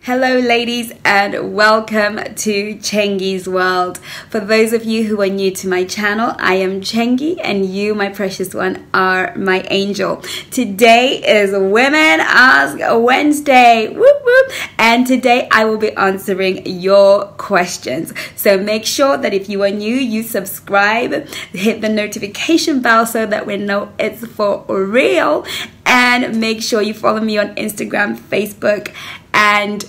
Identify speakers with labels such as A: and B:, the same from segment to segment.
A: Hello ladies and welcome to Chengi's World. For those of you who are new to my channel, I am Chengi and you, my precious one, are my angel. Today is Women Ask Wednesday. Whoop, whoop. And today I will be answering your questions. So make sure that if you are new, you subscribe, hit the notification bell so that we know it's for real. And make sure you follow me on Instagram, Facebook, and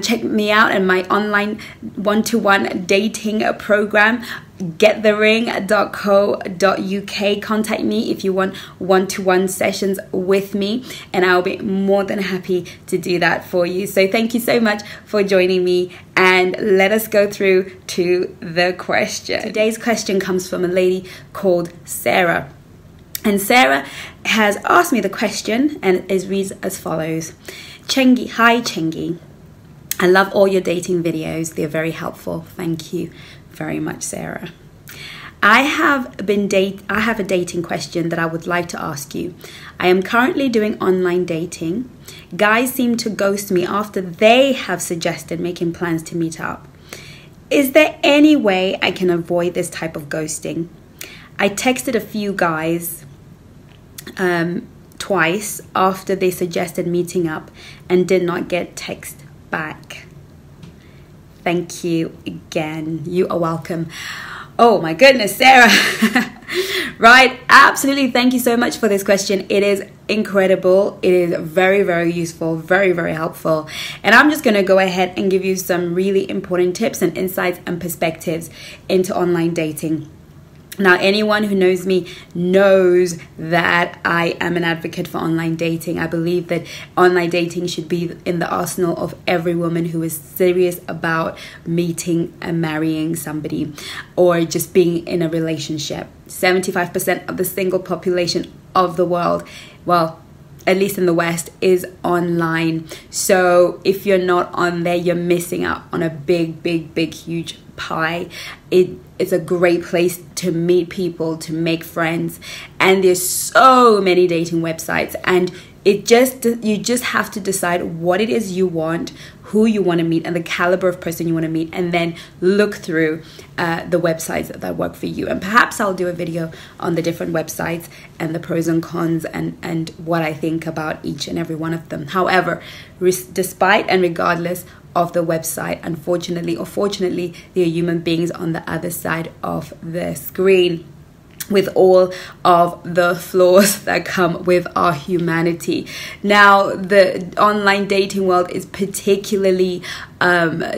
A: check me out in my online one-to-one dating program, getthering.co.uk. Contact me if you want one-to-one sessions with me, and I'll be more than happy to do that for you. So thank you so much for joining me, and let us go through to the question. Today's question comes from a lady called Sarah. And Sarah has asked me the question, and it reads as follows. Chengi, hi Chengi. I love all your dating videos. They're very helpful. Thank you very much, Sarah. I have a dating question that I would like to ask you. I am currently doing online dating. Guys seem to ghost me after they have suggested making plans to meet up. Is there any way I can avoid this type of ghosting? I texted a few guys twice after they suggested meeting up and did not get text back. Thank you again. You are welcome. Oh my goodness, Sarah. Right, absolutely. Thank you so much for this question. It is incredible. It is very, very useful, very, very helpful. And I'm just going to go ahead and give you some really important tips and insights and perspectives into online dating. Now, anyone who knows me knows that I am an advocate for online dating. I believe that online dating should be in the arsenal of every woman who is serious about meeting and marrying somebody or just being in a relationship. 75% of the single population of the world, well, at least in the West, is online. So if you're not on there, you're missing out on a big, big, big, huge pie. It's a great place to meet people, to make friends, and there's so many dating websites, and you just have to decide what it is you want, who you want to meet, and the caliber of person you want to meet, and then look through the websites that work for you. And perhaps I'll do a video on the different websites and the pros and cons and what I think about each and every one of them. However, despite and regardless of the website, unfortunately or fortunately, there are human beings on the other side of the screen with all of the flaws that come with our humanity. Now, the online dating world is particularly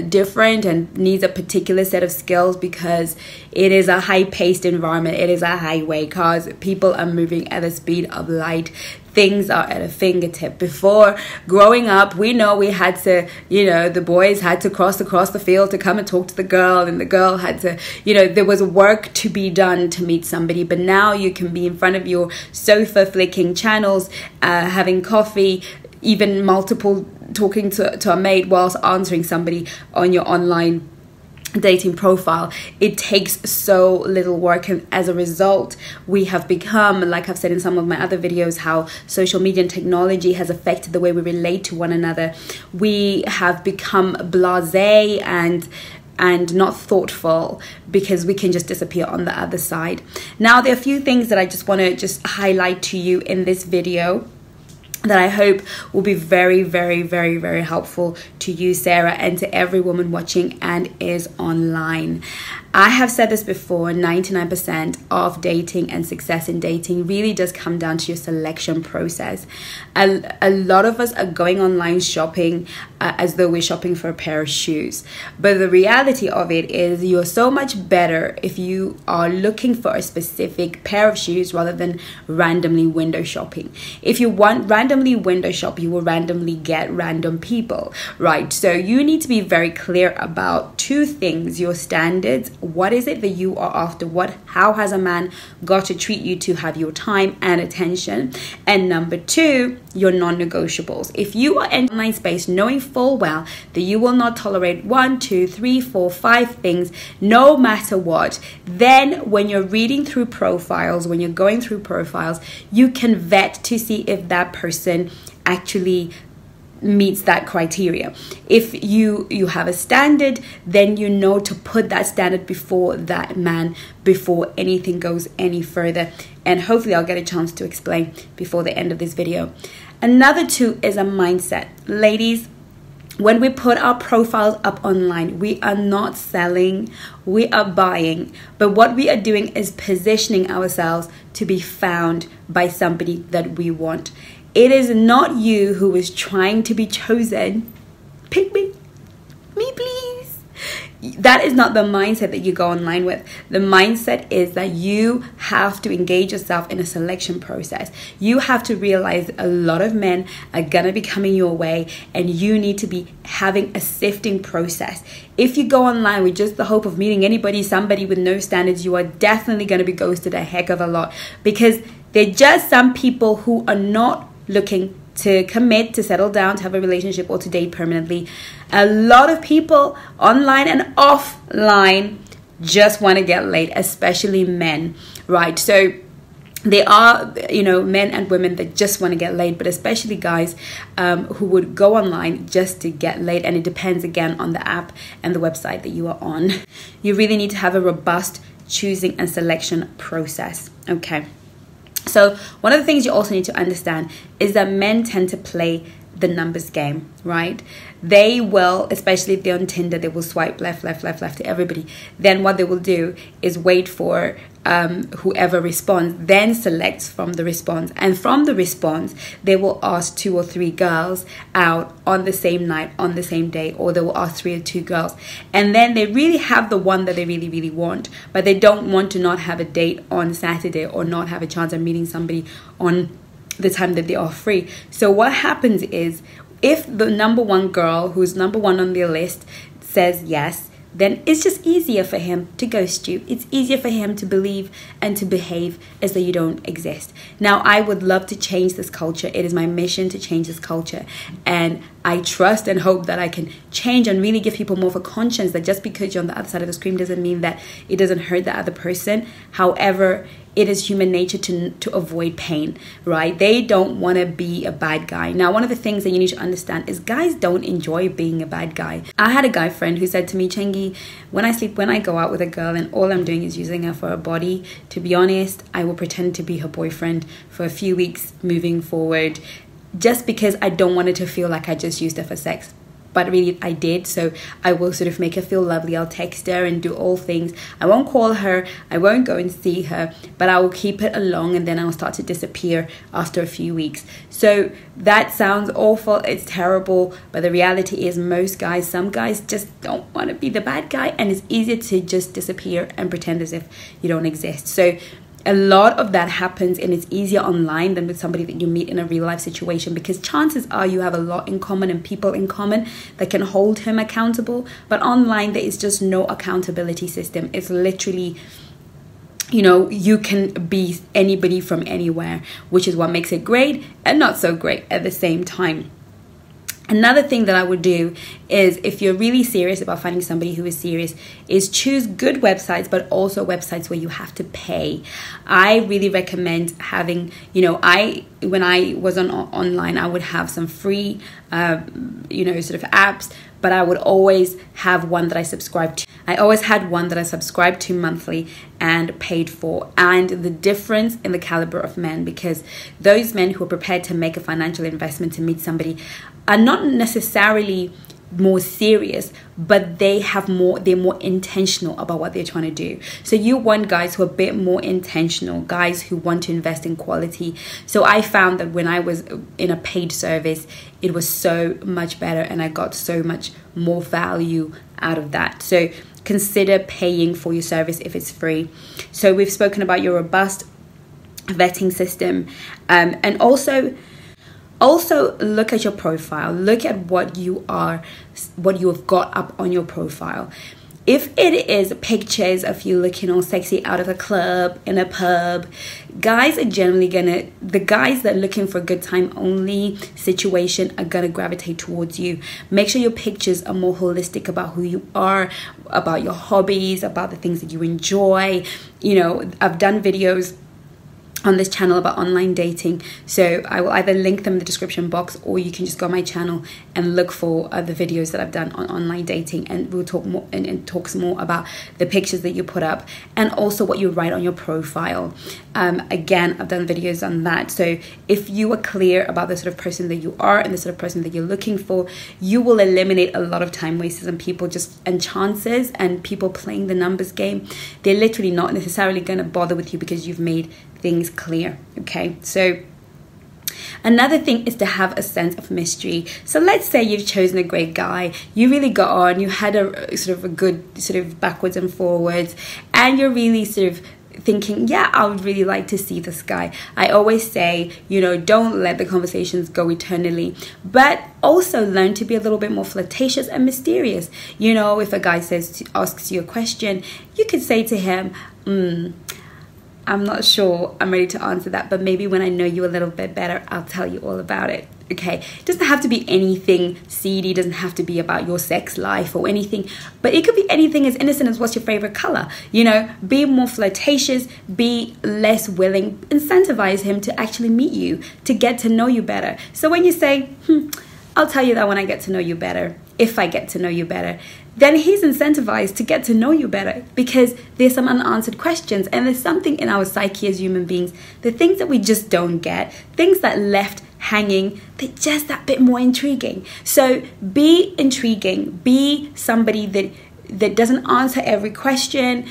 A: different and needs a particular set of skills because it is a high-paced environment. It is a highway. Cars, people are moving at the speed of light. Things are at a fingertip. Before growing up, we know we had to, the boys had to cross across the field to come and talk to the girl, and the girl had to, there was work to be done to meet somebody. But now you can be in front of your sofa, flicking channels, having coffee, even multiple talking to a maid whilst answering somebody on your online dating profile. It takes so little work, and as a result we have become, like I've said in some of my other videos, how social media and technology has affected the way we relate to one another. We have become blasé and not thoughtful because we can just disappear on the other side. Now, there are a few things that I just want to highlight to you in this video that I hope will be very, very, very, very helpful to you, Sarah, and to every woman watching and is online. I have said this before, 99% of dating and success in dating really does come down to your selection process. A lot of us are going online shopping as though we're shopping for a pair of shoes. But the reality of it is you're so much better if you are looking for a specific pair of shoes rather than randomly window shopping. If you want randomly window shop, you will randomly get random people, right? So you need to be very clear about two things: your standards. What is it that you are after? How has a man got to treat you to have your time and attention? And number two, your non-negotiables. If you are in online space knowing full well that you will not tolerate 1, 2, 3, 4, 5 things, no matter what, then when you're reading through profiles, when you're going through profiles, you can vet to see if that person actually meets that criteria. If you have a standard, then you know to put that standard before that man, before anything goes any further. And hopefully I'll get a chance to explain before the end of this video. Another two is a mindset. Ladies, when we put our profiles up online, we are not selling, we are buying. But what we are doing is positioning ourselves to be found by somebody that we want. It is not you who is trying to be chosen. Pick me please. That is not the mindset that you go online with. The mindset is that you have to engage yourself in a selection process. You have to realize a lot of men are gonna be coming your way, and you need to be having a sifting process. If you go online with just the hope of meeting somebody with no standards, you are definitely gonna be ghosted a heck of a lot, because they're just some people who are not looking to commit, to settle down, to have a relationship, or to date permanently. A lot of people online and offline just want to get laid, especially men, right? So there are, men and women that just want to get laid, but especially guys who would go online just to get laid. And it depends again on the app and the website that you are on. You really need to have a robust choosing and selection process. Okay. So one of the things you also need to understand is that men tend to play the numbers game, right? They will, especially if they're on Tinder, they will swipe left to everybody. Then what they will do is wait for whoever responds, then selects from the response. And from the response, they will ask 2 or 3 girls out on the same night, on the same day, or they will ask 3 or 2 girls. And then they really have the one that they really, really want, but they don't want to not have a date on Saturday or not have a chance of meeting somebody on the time that they are free. So what happens is, if the number one girl who's number one on their list says yes, then it's just easier for him to ghost you. It's easier for him to believe and to behave as though you don't exist. Now, I would love to change this culture. It is my mission to change this culture. And I trust and hope that I can change and really give people more of a conscience that just because you're on the other side of the screen doesn't mean that it doesn't hurt the other person. However, it is human nature to avoid pain, right? They don't want to be a bad guy. Now, one of the things that you need to understand is guys don't enjoy being a bad guy. I had a guy friend who said to me, Chengi, when I go out with a girl and all I'm doing is using her for her body, to be honest, I will pretend to be her boyfriend for a few weeks moving forward, just because I don't want her to feel like I just used her for sex. But really I did, so I will sort of make her feel lovely. I'll text her and do all things. I won't call her, I won't go and see her, but I will keep it along, and then I'll start to disappear after a few weeks. So that sounds awful, it's terrible, but the reality is some guys just don't want to be the bad guy, and it's easier to just disappear and pretend as if you don't exist. So a lot of that happens, and it's easier online than with somebody that you meet in a real life situation, because chances are you have a lot in common and people in common that can hold him accountable. But online, there is just no accountability system. It's literally, you can be anybody from anywhere, which is what makes it great and not so great at the same time. Another thing that I would do is, if you're really serious about finding somebody who is serious, is choose good websites, but also websites where you have to pay. I really recommend having, when I was online, I would have some free, sort of apps, but I would always have one that I subscribed to. I always had one that I subscribed to monthly and paid for. And the difference in the caliber of men, because those men who are prepared to make a financial investment to meet somebody are not necessarily more serious, but they're more intentional about what they're trying to do. So you want guys who are a bit more intentional, guys who want to invest in quality. So I found that when I was in a paid service, it was so much better, and I got so much more value out of that. So consider paying for your service if it's free. So we've spoken about your robust vetting system, and also look at your profile. Look at what you have got up on your profile. If it is pictures of you looking all sexy out of a club, in a pub, guys are generally the guys that are looking for a good time only situation are gonna gravitate towards you. Make sure your pictures are more holistic about who you are, about your hobbies, about the things that you enjoy. I've done videos on this channel about online dating. So I will either link them in the description box, or you can just go on my channel and look for the videos that I've done on online dating, and we'll talk more and talks more about the pictures that you put up and also what you write on your profile. Again, I've done videos on that. So if you are clear about the sort of person that you are and the sort of person that you're looking for, you will eliminate a lot of time wasters and chances and people playing the numbers game. They're literally not necessarily going to bother with you because you've made things clear. Okay, so another thing is to have a sense of mystery. So let's say you've chosen a great guy, you really got on, you had a sort of a good sort of backwards and forwards, and you're really sort of thinking, yeah, I would really like to see this guy. I always say, you know, don't let the conversations go eternally, but also learn to be a little bit more flirtatious and mysterious. You know, if a guy asks you a question, you could say to him, I'm not sure I'm ready to answer that, but maybe when I know you a little bit better, I'll tell you all about it. Okay, it doesn't have to be anything seedy, it doesn't have to be about your sex life or anything, but it could be anything as innocent as what's your favorite color. You know, be more flirtatious, be less willing, incentivize him to actually meet you, to get to know you better. So when you say, I'll tell you that when I get to know you better, if I get to know you better, then he's incentivized to get to know you better, because there's some unanswered questions, and there's something in our psyche as human beings, the things that we just don't get, things that left hanging, they're just that bit more intriguing. So be intriguing, be somebody that doesn't answer every question,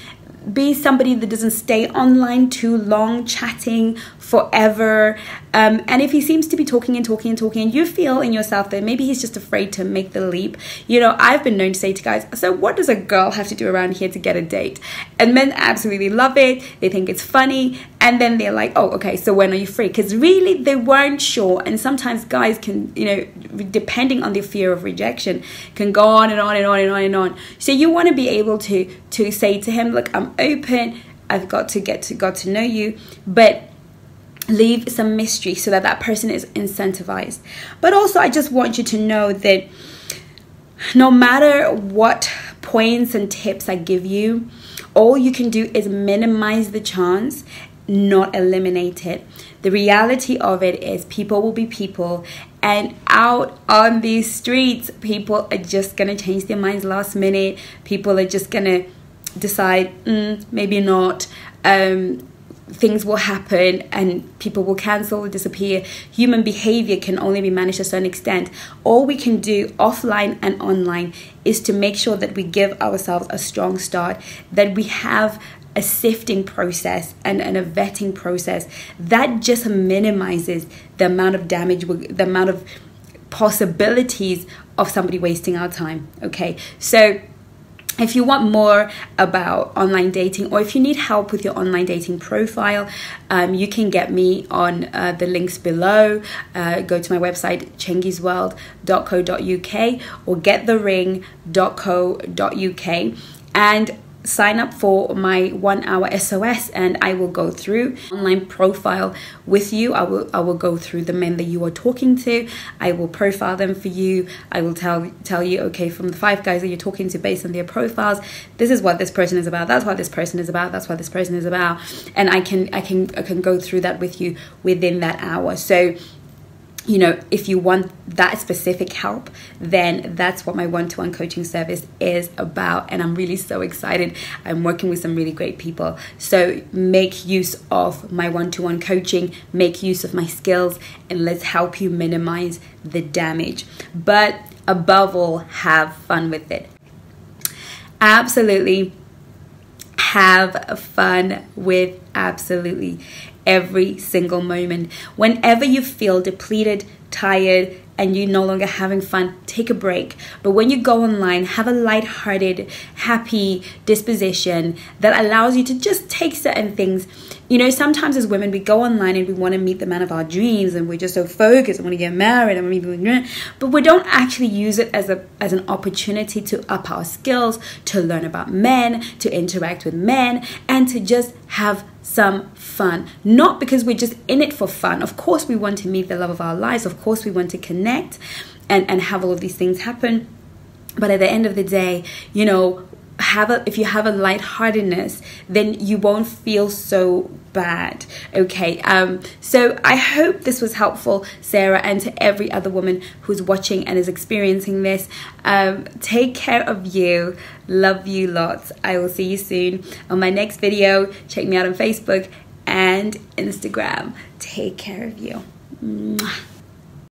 A: be somebody that doesn't stay online too long, chatting forever. And if he seems to be talking and you feel in yourself that maybe he's just afraid to make the leap, you know, I've been known to say to guys, so what does a girl have to do around here to get a date? And men absolutely love it. They think it's funny. And then they're like, oh, okay, so when are you free? Because really they weren't sure. And sometimes guys can, you know, depending on the fear of rejection, can go on and on and on and on and on. So you want to be able to say to him, look, I'm open. I've got to know you, but leave some mystery so that person is incentivized. But also, I just want you to know that no matter what points and tips I give you, all you can do is minimize the chance, not eliminate it. The reality of it is people will be people, and out on these streets, people are just going to change their minds last minute. People are just going to decide, maybe not. Things will happen and people will cancel or disappear. Human behavior can only be managed to a certain extent. All we can do offline and online is to make sure that we give ourselves a strong start, that we have a sifting process and a vetting process that just minimizes the amount of damage, the amount of possibilities of somebody wasting our time. Okay, so if you want more about online dating, or if you need help with your online dating profile, you can get me on the links below. Go to my website, chengisworld.co.uk or getthering.co.uk and sign up for my 1 hour SOS, and I will go through online profile with you. I will go through the men that you are talking to. I will profile them for you. I will tell you, okay, from the 5 guys that you're talking to based on their profiles, this is what this person is about. That's what this person is about. That's what this person is about. And I can go through that with you within that hour. So, you know, if you want that specific help, then that's what my one-to-one coaching service is about. And I'm really so excited. I'm working with some really great people. So make use of my one-to-one coaching, make use of my skills, and let's help you minimize the damage. But above all, have fun with it. Absolutely. Have fun with absolutely every single moment. Whenever you feel depleted, tired, and you're no longer having fun, take a break. But when you go online, have a lighthearted, happy disposition that allows you to just take certain things. You know, sometimes as women, we go online and we want to meet the man of our dreams, and we're just so focused, I want to get married, but we don't actually use it as an opportunity to up our skills, to learn about men, to interact with men, and to just have some fun. Not because we're just in it for fun. Of course we want to meet the love of our lives. Of course we want to connect and have all of these things happen. But at the end of the day, you know, if you have a lightheartedness, then you won't feel so bad. Okay, so I hope this was helpful, Sarah, and to every other woman who's watching and is experiencing this. Take care of you. Love you lots. I will see you soon on my next video. Check me out on Facebook and Instagram. Take care of you. Mwah.